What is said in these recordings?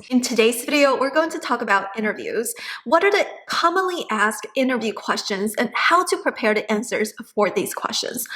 In today's video, we're going to talk about interviews. What are the commonly asked interview questions and how to prepare the answers for these questions.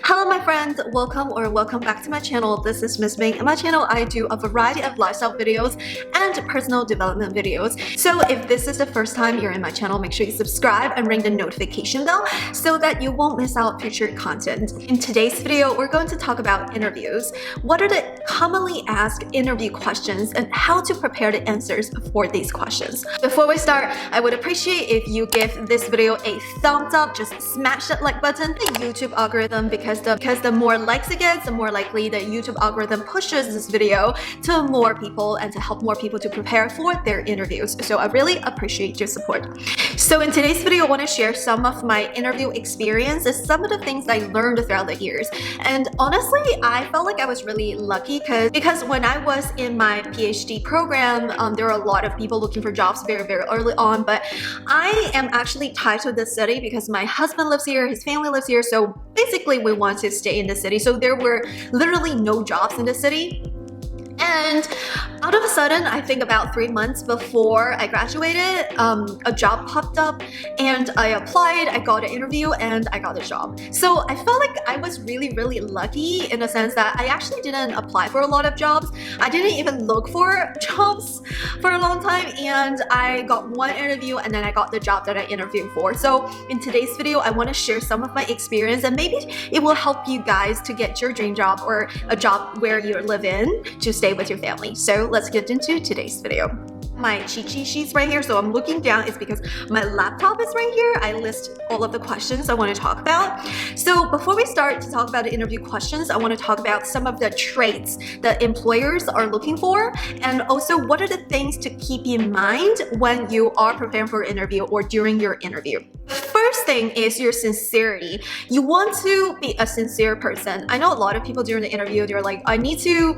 Hello my friends, welcome back to my channel. This is Miss Ming. In my channel, I do a variety of lifestyle videos and personal development videos. So if this is the first time you're in my channel, make sure you subscribe and ring the notification bell so that you won't miss out future content. In today's video, we're going to talk about interviews. What are the commonly asked interview questions and how to prepare the answers for these questions. Before we start, I would appreciate if you give this video a thumbs up, just smash that like button. The YouTube algorithm, because the more likes it gets, the more likely the YouTube algorithm pushes this video to more people and to help more people to prepare for their interviews. So I really appreciate your support. So in today's video, I want to share some of my interview experiences, some of the things I learned throughout the years. And honestly, I felt like I was really lucky because when I was in my PhD program, there were a lot of people looking for jobs very, very early on, but I am actually tied to this city because my husband lives here, his family lives here, so basically we want to stay in the city. So there were literally no jobs in the city. And out of a sudden, I think about 3 months before I graduated, a job popped up and I applied, I got an interview and I got a job. So I felt like I was really, really lucky in the sense that I actually didn't apply for a lot of jobs. I didn't even look for jobs for a long time, and I got one interview and then I got the job that I interviewed for. So in today's video, I want to share some of my experience and maybe it will help you guys to get your dream job or a job where you live in to stay with your family. So let's get into today's video. My cheat sheets right here, so I'm looking down, it's because my laptop is right here. I list all of the questions I want to talk about. So before we start to talk about the interview questions, I want to talk about some of the traits that employers are looking for, and also what are the things to keep in mind when you are preparing for an interview or during your interview. First thing is your sincerity. You want to be a sincere person. I know a lot of people during the interview, they're like, I need to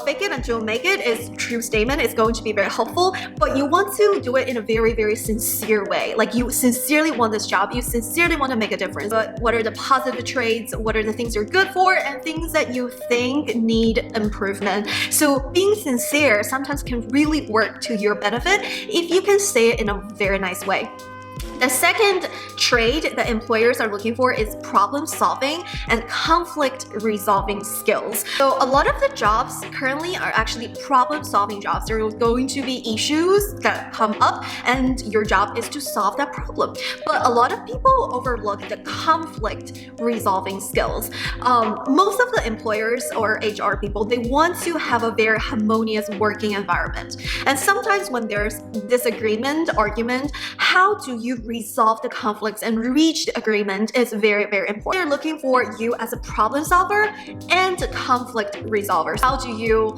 fake it until make it. It's a true statement. It's going to be very helpful, but you want to do it in a very, very sincere way. Like you sincerely want this job. You sincerely want to make a difference. But what are the positive traits? What are the things you're good for and things that you think need improvement? So being sincere sometimes can really work to your benefit if you can say it in a very nice way. The second trait that employers are looking for is problem solving and conflict resolving skills. So a lot of the jobs currently are actually problem solving jobs. There are going to be issues that come up and your job is to solve that problem. But a lot of people overlook the conflict resolving skills. Most of the employers or HR people, they want to have a very harmonious working environment. And sometimes when there's disagreement, argument, how do you resolve the conflicts and reach the agreement is very, very important. They're looking for you as a problem solver and a conflict resolver. How do you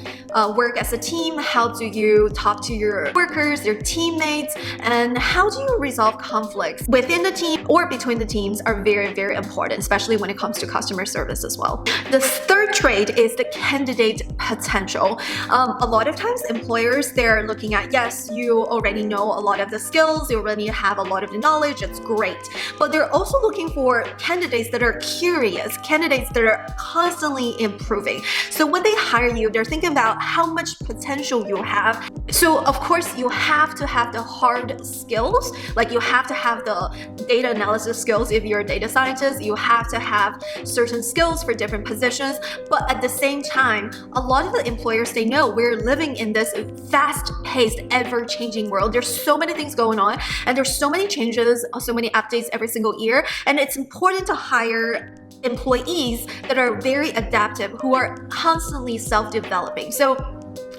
work as a team? How do you talk to your workers, your teammates? And how do you resolve conflicts within the team or between the teams are very, very important, especially when it comes to customer service as well. The third trait is the candidate potential. A lot of times employers, they're looking at, yes, you already know a lot of the skills, you already have a lot of the knowledge, it's great. But they're also looking for candidates that are curious, candidates that are constantly improving. So when they hire you, they're thinking about how much potential you have. So of course, you have to have the hard skills, like you have to have the data analysis skills if you're a data scientist, you have to have certain skills for different positions. But at the same time, a lot of the employers, they know we're living in this fast-paced, ever-changing world. There's so many things going on and there's so many changes, so many updates every single year. And it's important to hire employees that are very adaptive, who are constantly self-developing. So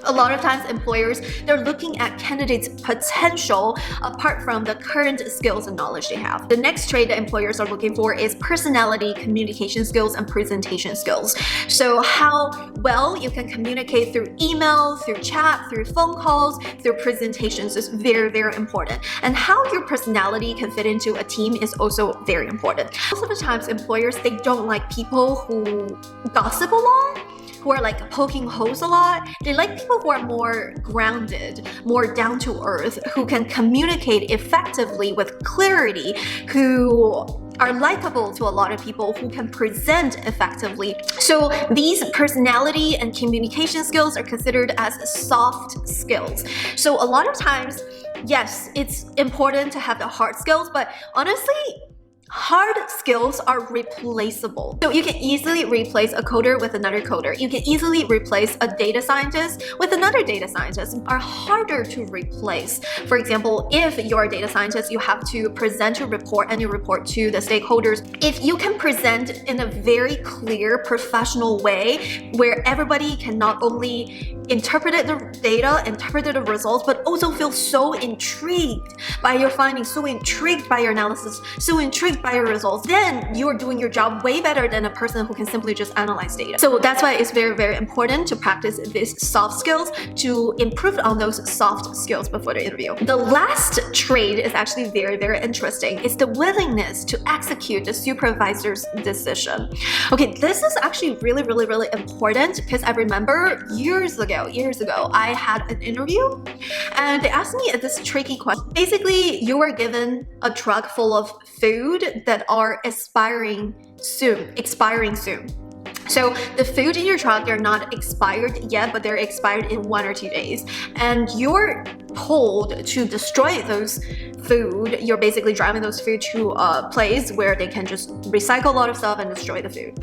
a lot of times employers, they're looking at candidates' potential apart from the current skills and knowledge they have. The next trait that employers are looking for is personality, communication skills, and presentation skills. So how well you can communicate through email, through chat, through phone calls, through presentations is very, very important. And how your personality can fit into a team is also very important. Most of the times employers, they don't like people who gossip a lot, who are like poking holes a lot. They like people who are more grounded, more down to earth, who can communicate effectively with clarity, who are likable to a lot of people, who can present effectively. So these personality and communication skills are considered as soft skills. So a lot of times, yes, it's important to have the hard skills, but honestly, hard skills are replaceable. So you can easily replace a coder with another coder. You can easily replace a data scientist with another data scientist. Are harder to replace. For example, if you're a data scientist, you have to present your report and your report to the stakeholders. If you can present in a very clear, professional way where everybody can not only interpret the data, interpret the results, but also feel so intrigued by your findings, so intrigued by your analysis, so intrigued by your results, then you're doing your job way better than a person who can simply just analyze data. So that's why it's very, very important to practice these soft skills, to improve on those soft skills before the interview. The last trait is actually very, very interesting. It's the willingness to execute the supervisor's decision. Okay, this is actually really, really, really important because I remember years ago, I had an interview and they asked me this tricky question. Basically, you were given a truck full of food that are expiring soon. So the food in your truck, they're not expired yet, but they're expired in 1 or 2 days. And you're told to destroy those food. You're basically driving those food to a place where they can just recycle a lot of stuff and destroy the food.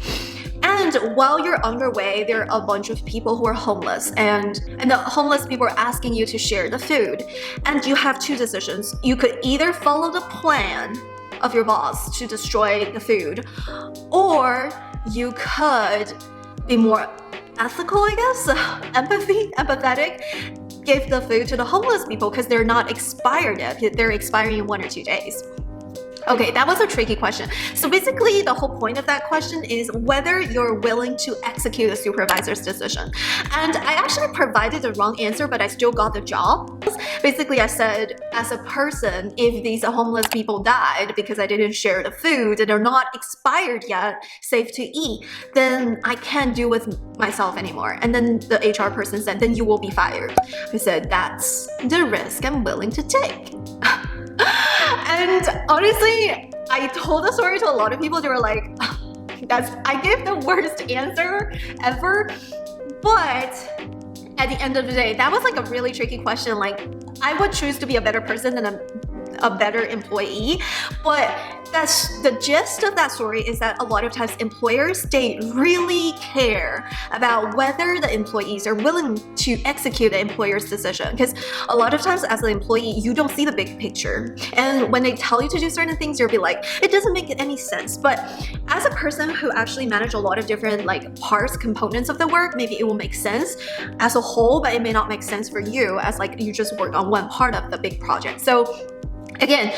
And while you're on your way, there are a bunch of people who are homeless, and the homeless people are asking you to share the food. And you have two decisions. You could either follow the plan of your boss to destroy the food, or you could be more ethical, I guess, empathetic, give the food to the homeless people because they're not expired yet. They're expiring in 1 or 2 days. Okay, that was a tricky question. So basically, the whole point of that question is whether you're willing to execute a supervisor's decision. And I actually provided the wrong answer, but I still got the job. Basically, I said, as a person, if these homeless people died because I didn't share the food and they're not expired yet, safe to eat, then I can't do with myself anymore. And then the HR person said, then you will be fired. I said, that's the risk I'm willing to take. And honestly, I told the story to a lot of people. They were like, I gave the worst answer ever. But at the end of the day, that was like a really tricky question. Like, I would choose to be a better person than a better employee. But that's the gist of that story, is that a lot of times employers, they really care about whether the employees are willing to execute the employer's decision. Because a lot of times as an employee, you don't see the big picture. And when they tell you to do certain things, you'll be like, it doesn't make any sense. But as a person who actually manage a lot of different parts, components of the work, maybe it will make sense as a whole, but it may not make sense for you as you just work on one part of the big project. So again,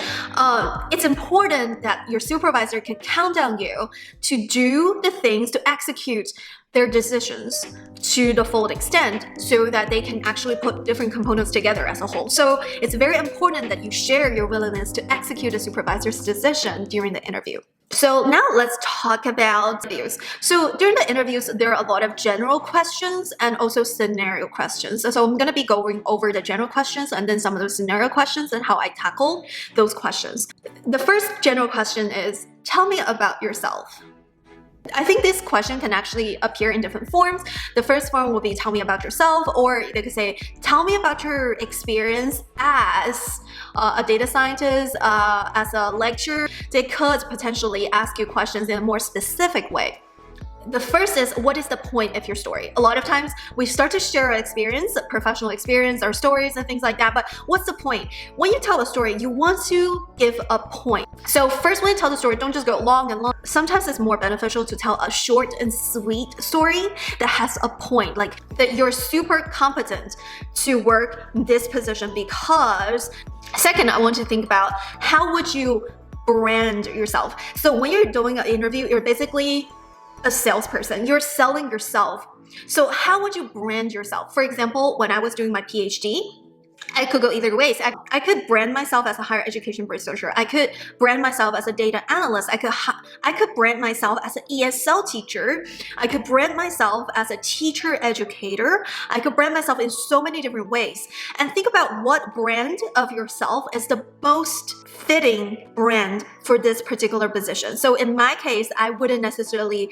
it's important that your supervisor can count on you to do the things, to execute their decisions to the full extent so that they can actually put different components together as a whole. So it's very important that you share your willingness to execute a supervisor's decision during the interview. So now let's talk about interviews. So during the interviews, there are a lot of general questions and also scenario questions. So I'm going to be going over the general questions and then some of those scenario questions and how I tackle those questions. The first general question is, tell me about yourself. I think this question can actually appear in different forms. The first form will be tell me about yourself, or they could say tell me about your experience as a data scientist, as a lecturer. They could potentially ask you questions in a more specific way. The first is, what is the point of your story? A lot of times we start to share our experience, professional experience, our stories and things like that, but what's the point? When you tell a story, you want to give a point. So first, when you tell the story, don't just go long and long. Sometimes it's more beneficial to tell a short and sweet story that has a point, like that you're super competent to work this position because. Second, I want you to think about how would you brand yourself? So when you're doing an interview, you're basically a salesperson. You're selling yourself. So how would you brand yourself? For example, when I was doing my Ph.D., I could go either ways. I could brand myself as a higher education researcher. I could brand myself as a data analyst. I could brand myself as an ESL teacher. I could brand myself as a teacher educator. I could brand myself in so many different ways. And think about what brand of yourself is the most fitting brand for this particular position. So in my case, I wouldn't necessarily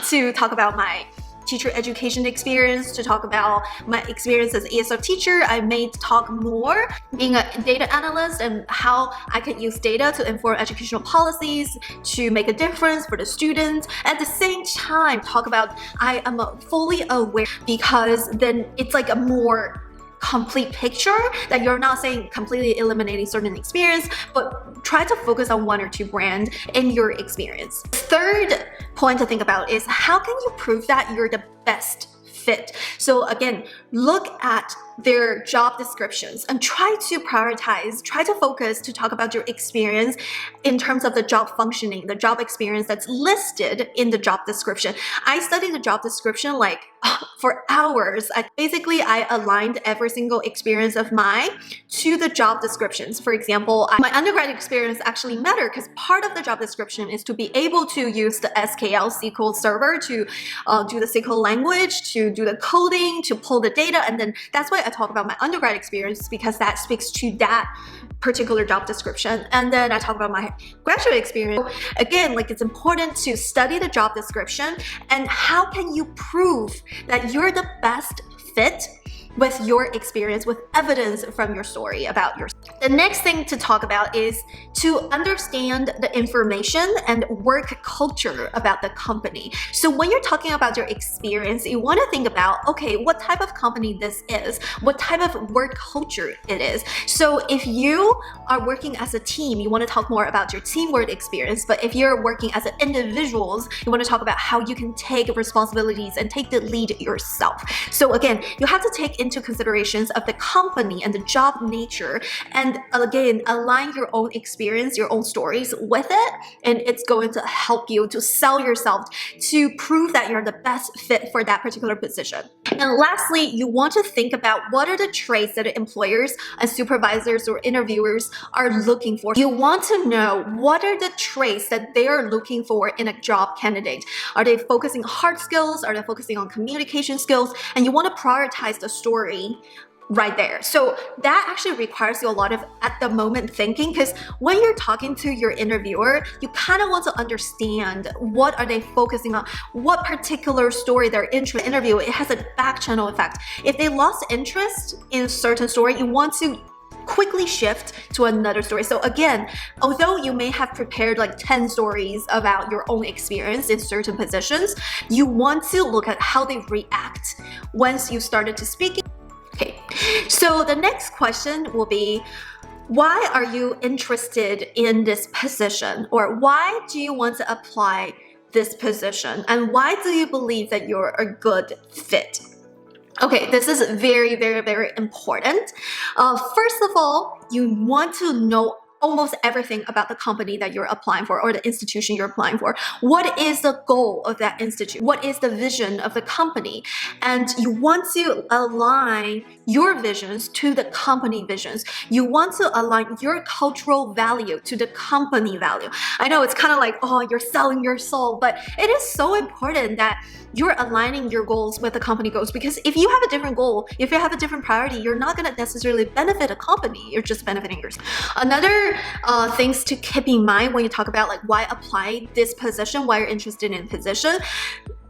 to talk about my teacher education experience, to talk about my experience as an ESL teacher. I may talk more being a data analyst and how I can use data to inform educational policies to make a difference for the students. At the same time, talk about I am fully aware, because then it's like a more complete picture that you're not saying completely eliminating certain experience, but try to focus on one or two brands in your experience. Third point to think about is how can you prove that you're the best fit? So again, look at their job descriptions and try to prioritize, try to focus to talk about your experience in terms of the job functioning, the job experience that's listed in the job description. I studied the job description like for hours. I aligned every single experience of mine to the job descriptions. For example, my undergrad experience actually mattered because part of the job description is to be able to use the SQL server to do the SQL language, to do the coding, to pull the data. And then that's why I talk about my undergrad experience, because that speaks to that particular job description. And then I talk about my graduate experience. So again, like it's important to study the job description and how can you prove that you're the best fit with your experience, with evidence from your story about yourself. The next thing to talk about is to understand the information and work culture about the company. So when you're talking about your experience, you want to think about, okay, what type of company this is, what type of work culture it is. So if you are working as a team, you want to talk more about your teamwork experience. But if you're working as individuals, you want to talk about how you can take responsibilities and take the lead yourself. So again, you have to take into considerations of the company and the job nature, and again, align your own experience, your own stories with it, and it's going to help you to sell yourself to prove that you're the best fit for that particular position. And lastly, you want to think about what are the traits that employers and supervisors or interviewers are looking for. You want to know what are the traits that they are looking for in a job candidate. Are they focusing on hard skills? Are they focusing on communication skills? And you want to prioritize the story right there. So that actually requires you a lot of at the moment thinking, because when you're talking to your interviewer, you kind of want to understand what are they focusing on, what particular story they're interested in. Interview, it has a back channel effect. If they lost interest in a certain story, you want to quickly shift to another story. So again, although you may have prepared like 10 stories about your own experience in certain positions, you want to look at how they react once you started to speak. Okay, so the next question will be, why are you interested in this position? Or why do you want to apply this position? And why do you believe that you're a good fit? Okay, this is very, very, very important. First of all, you want to know almost everything about the company that you're applying for or the institution you're applying for. What is the goal of that institute? What is the vision of the company? And you want to align your visions to the company visions. You want to align your cultural value to the company value. I know it's kind of like, oh, you're selling your soul, but it is so important that you're aligning your goals with the company goals, because if you have a different goal, if you have a different priority, you're not going to necessarily benefit a company, you're just benefiting yourself. Another things to keep in mind when you talk about like why apply this position, why you're interested in position,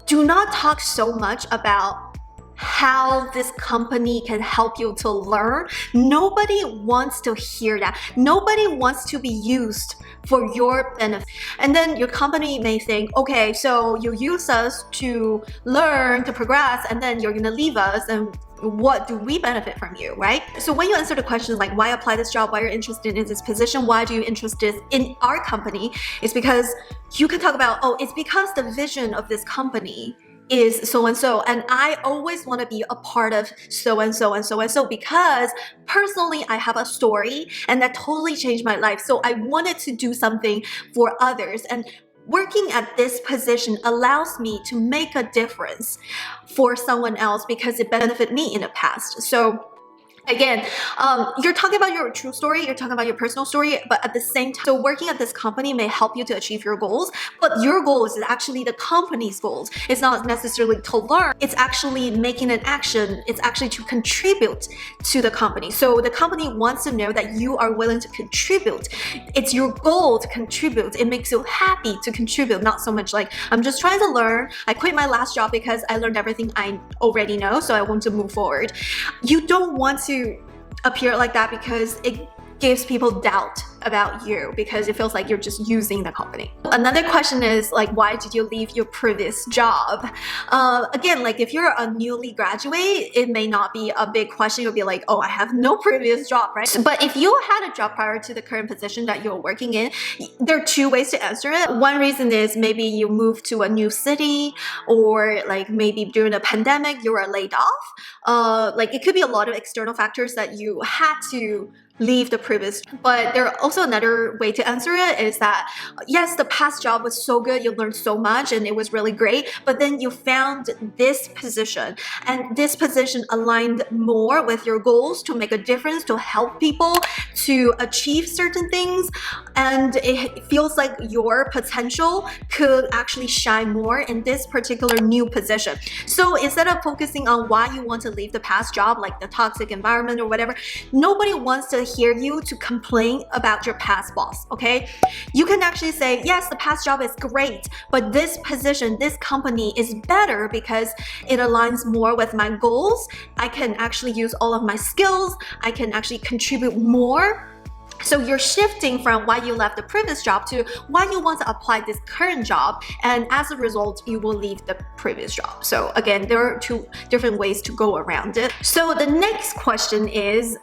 do not talk so much about how this company can help you to learn. Nobody wants to hear that. Nobody wants to be used for your benefit. And then your company may think, okay, so you use us to learn, to progress, and then you're gonna leave us, and what do we benefit from you, right? So when you answer the questions like why apply this job, why you're interested in this position, why do you interested in our company, it's because you can talk about, oh, it's because the vision of this company is so-and-so, and I always want to be a part of so-and-so and so-and-so because personally I have a story and that totally changed my life. So I wanted to do something for others, and working at this position allows me to make a difference for someone else because it benefited me in the past. So Again, you're talking about your true story, you're talking about your personal story, but at the same time, so working at this company may help you to achieve your goals, but your goals is actually the company's goals. It's not necessarily to learn, it's actually making an action, it's actually to contribute to the company. So the company wants to know that you are willing to contribute. It's your goal to contribute. It makes you happy to contribute, not so much like, I'm just trying to learn. I quit my last job because I learned everything I already know, so I want to move forward. You don't want to appear like that because it gives people doubt about you, because it feels like you're just using the company. Another question is like, why did you leave your previous job? Again, like if you're a newly graduate, it may not be a big question. You'll be like, oh, I have no previous job, right? But if you had a job prior to the current position that you're working in, there are two ways to answer it. One reason is maybe you moved to a new city, or like maybe during the pandemic you were laid off. Like it could be a lot of external factors that you had to leave the previous. But there are also another way to answer it is that yes, the past job was so good, you learned so much and it was really great, but then you found this position, and this position aligned more with your goals to make a difference, to help people to achieve certain things, and it feels like your potential could actually shine more in this particular new position. So instead of focusing on why you want to leave the past job, like the toxic environment or whatever, nobody wants to hear you to complain about your past boss, okay? You can actually say, yes, the past job is great, but this position, this company is better because it aligns more with my goals. I can actually use all of my skills. I can actually contribute more. So you're shifting from why you left the previous job to why you want to apply this current job, and as a result, you will leave the previous job. So again, there are two different ways to go around it. So the next question is,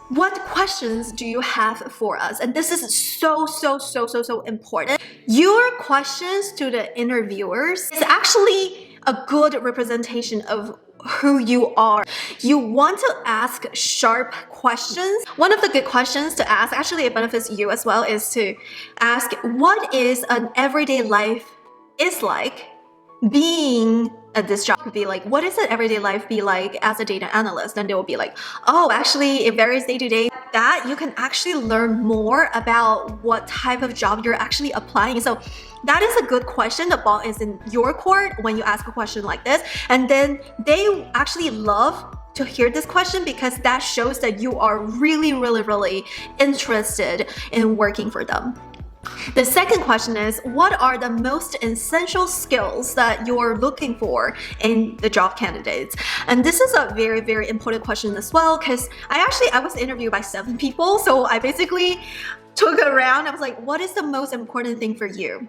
what questions do you have for us? And this is so important. Your questions to the interviewers is actually a good representation of who you are. You want to ask sharp questions. One of the good questions to ask, actually it benefits you as well, is to ask, what is an everyday life is like being at this job? Could be like, what is an everyday life be like as a data analyst? And they will be like, oh, actually it varies day to day. That you can actually learn more about what type of job you're actually applying. So that is a good question. The ball is in your court when you ask a question like this. And then they actually love to hear this question because that shows that you are really interested in working for them. The second question is, what are the most essential skills that you're looking for in the job candidates? And this is a very important question as well, because I was interviewed by 7 people. So I basically took a round. I was like, what is the most important thing for you?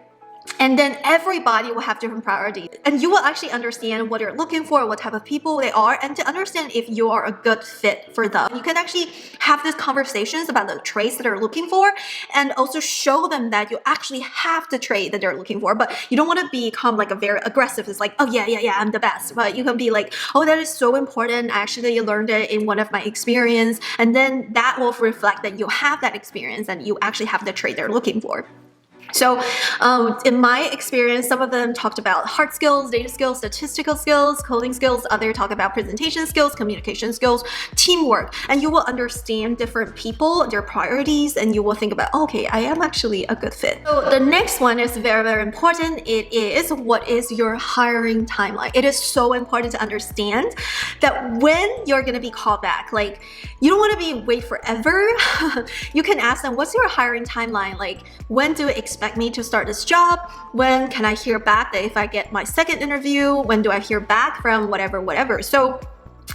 And then everybody will have different priorities, and you will actually understand what you're looking for, what type of people they are, and to understand if you are a good fit for them. You can actually have these conversations about the traits that they're looking for, and also show them that you actually have the trait that they're looking for. But you don't want to become like a very aggressive. It's like, oh yeah, I'm the best. But you can be like, oh, that is so important. Actually, you learned it in one of my experience, and then that will reflect that you have that experience and you actually have the trait they're looking for. So in my experience, some of them talked about hard skills, data skills, statistical skills, coding skills. Others talk about presentation skills, communication skills, teamwork. And you will understand different people, their priorities, and you will think about, okay, I am actually a good fit. So the next one is very important. It is, what is your hiring timeline? It is so important to understand that when you're going to be called back, like you don't want to wait forever. You can ask them, what's your hiring timeline? Like, when do you expect me to start this job? When can I hear back that if I get my second interview? When do I hear back from whatever? So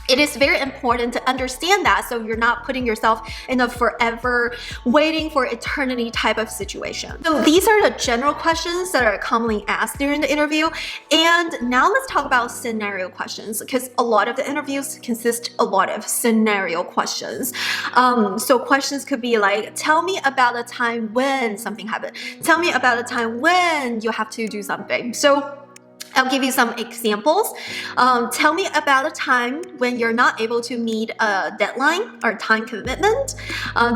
it is very important to understand that, so you're not putting yourself in a forever waiting for eternity type of situation. So these are the general questions that are commonly asked during the interview. And now let's talk about scenario questions, because a lot of the interviews consist a lot of scenario questions. So questions could be like, tell me about a time when something happened. Tell me about a time when you have to do something. So I'll give you some examples. Tell me about a time when you're not able to meet a deadline or time commitment.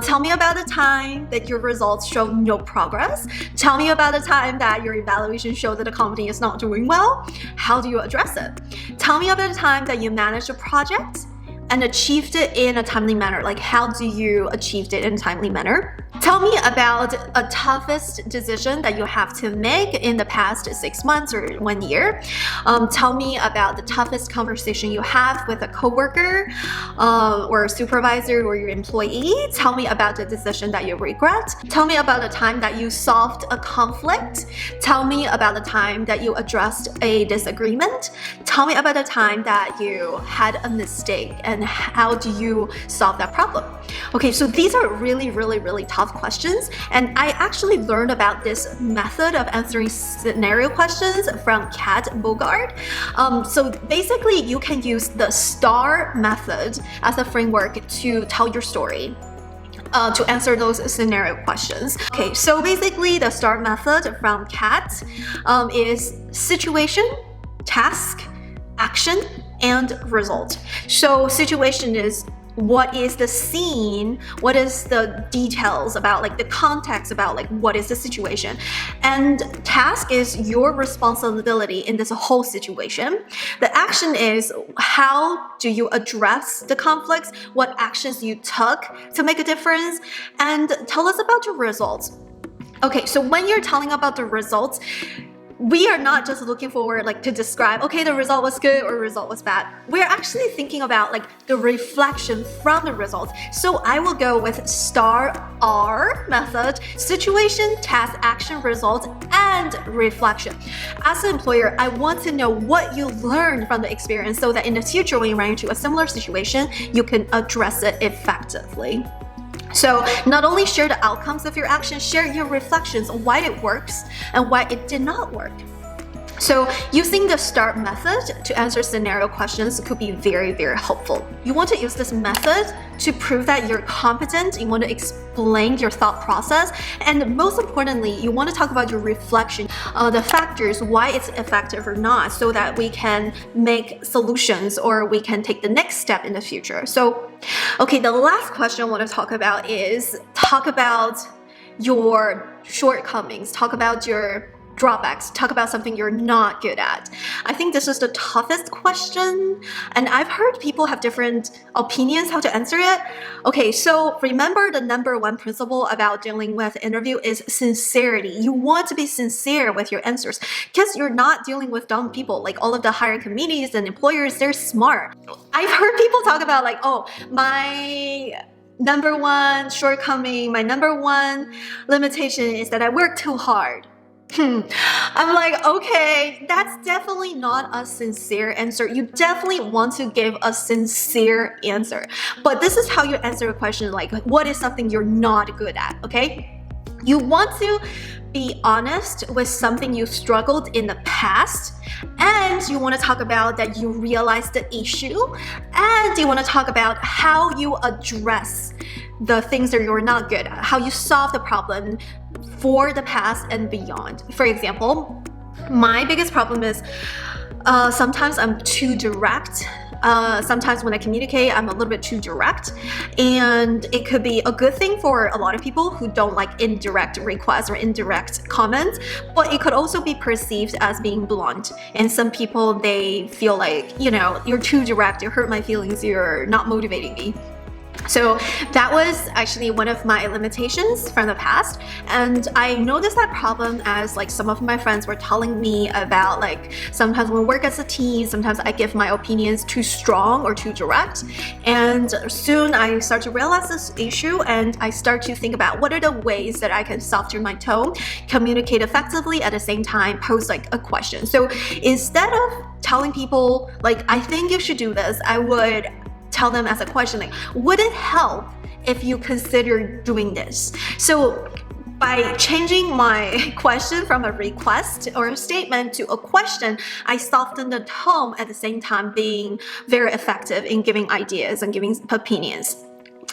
Tell me about a time that your results show no progress. Tell me about a time that your evaluation showed that the company is not doing well. How do you address it? Tell me about a time that you managed a project and achieved it in a timely manner. Like, how do you achieve it in a timely manner? Tell me about a toughest decision that you have to make in the past 6 months or 1 year. Tell me about the toughest conversation you have with a coworker or a supervisor or your employee. Tell me about the decision that you regret. Tell me about the time that you solved a conflict. Tell me about the time that you addressed a disagreement. Tell me about the time that you had a mistake and how do you solve that problem. Okay, so these are really tough questions, and I actually learned about this method of answering scenario questions from Kat Bogard. So basically you can use the STAR method as a framework to tell your story. To answer those scenario questions. Okay, so basically the STAR method from Kat is situation, task, action, and result. So situation is what is the scene, what is the details about, like the context about like what is the situation, and task is your responsibility in this whole situation. The action is how do you address the conflicts, what actions you took to make a difference, and tell us about your results. Okay, so when you're telling about the results, we are not just looking forward like to describe, okay, the result was good or the result was bad. We're actually thinking about like the reflection from the results. So I will go with STAR R method: situation, task, action, results, and reflection. As an employer, I want to know what you learned from the experience so that in the future when you run into a similar situation, you can address it effectively. So not only share the outcomes of your action, share your reflections on why it works and why it did not work. So using the STAR method to answer scenario questions could be very helpful. You want to use this method to prove that you're competent, you want to explain your thought process, and most importantly, you want to talk about your reflection, the factors, why it's effective or not, so that we can make solutions or we can take the next step in the future. So, okay, the last question I want to talk about is talk about your shortcomings, talk about your drawbacks, talk about something you're not good at. I think this is the toughest question, and I've heard people have different opinions how to answer it. Okay, so remember the number one principle about dealing with interview is sincerity. You want to be sincere with your answers because you're not dealing with dumb people. Like all of the hiring committees and employers, they're smart. I've heard people talk about like, oh, my number one shortcoming, my number one limitation is that I work too hard. I'm like, okay, that's definitely not a sincere answer. You definitely want to give a sincere answer. But this is how you answer a question like, what is something you're not good at, okay? You want to be honest with something you struggled in the past, and you want to talk about that you realized the issue, and you want to talk about how you address the things that you're not good at, how you solve the problem for the past and beyond. For example, my biggest problem is sometimes I'm too direct. Sometimes when I communicate, I'm a little bit too direct, and it could be a good thing for a lot of people who don't like indirect requests or indirect comments, but it could also be perceived as being blunt. And some people, they feel like, you know, you're too direct, you hurt my feelings, you're not motivating me. So that was actually one of my limitations from the past, and I noticed that problem as like some of my friends were telling me about, like sometimes when we work as a team, sometimes I give my opinions too strong or too direct, and soon I start to realize this issue and I start to think about what are the ways that I can soften my tone, communicate effectively, at the same time pose like a question. So instead of telling people like, I think you should do this, I would tell them as a question like, would it help if you consider doing this? So by changing my question from a request or a statement to a question, I soften the tone at the same time being very effective in giving ideas and giving opinions.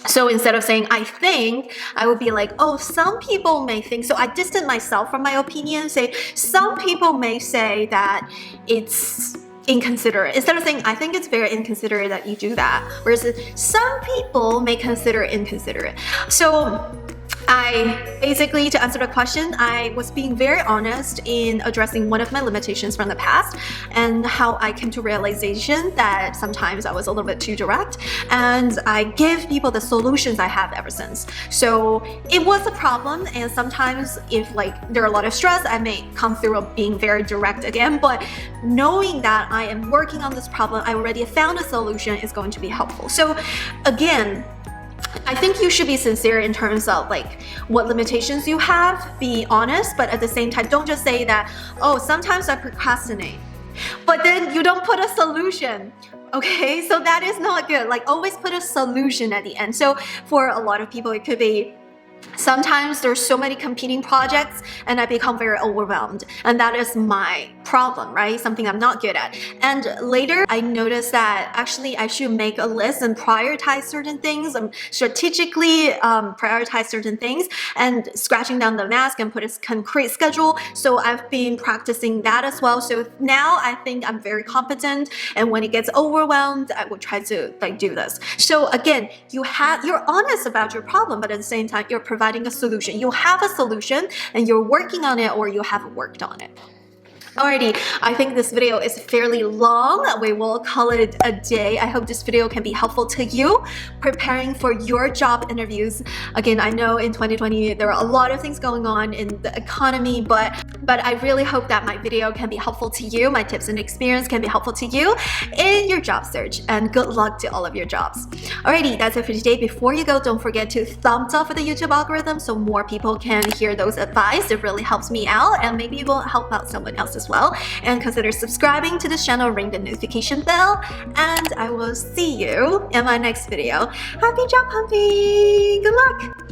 So instead of saying, I think, I would be like, oh, some people may think. So I distance myself from my opinion, say, some people may say that it's inconsiderate. Instead of saying, I think it's very inconsiderate that you do that, whereas some people may consider it inconsiderate. So I basically, to answer the question, I was being very honest in addressing one of my limitations from the past and how I came to realization that sometimes I was a little bit too direct, and I give people the solutions I have ever since. So it was a problem, and sometimes if like there are a lot of stress, I may come through being very direct again, but knowing that I am working on this problem, I already found a solution is going to be helpful. So again, I think you should be sincere in terms of like what limitations you have, be honest, but at the same time, don't just say that, oh, sometimes I procrastinate, but then you don't put a solution. Okay, so that is not good. Like always put a solution at the end. So for a lot of people, it could be sometimes there's so many competing projects and I become very overwhelmed, and that is my problem, right? Something I'm not good at. And later I noticed that actually I should make a list and prioritize certain things, and strategically prioritize certain things, and scratching down the mask and put a concrete schedule. So I've been practicing that as well. So now I think I'm very competent, and when it gets overwhelmed, I will try to like do this. So again, you're honest about your problem, but at the same time, you're providing a solution. You have a solution and you're working on it, or you haven't worked on it. Alrighty, I think this video is fairly long. We will call it a day. I hope this video can be helpful to you preparing for your job interviews. Again, I know in 2020 there are a lot of things going on in the economy, but I really hope that my video can be helpful to you. My tips and experience can be helpful to you in your job search, and good luck to all of your jobs. Alrighty, that's it for today. Before you go, don't forget to thumbs up for the YouTube algorithm so more people can hear those advice. It really helps me out, and maybe it will help out someone else as well. And consider subscribing to this channel, ring the notification bell, and I will see you in my next video. Happy job hunting! Good luck!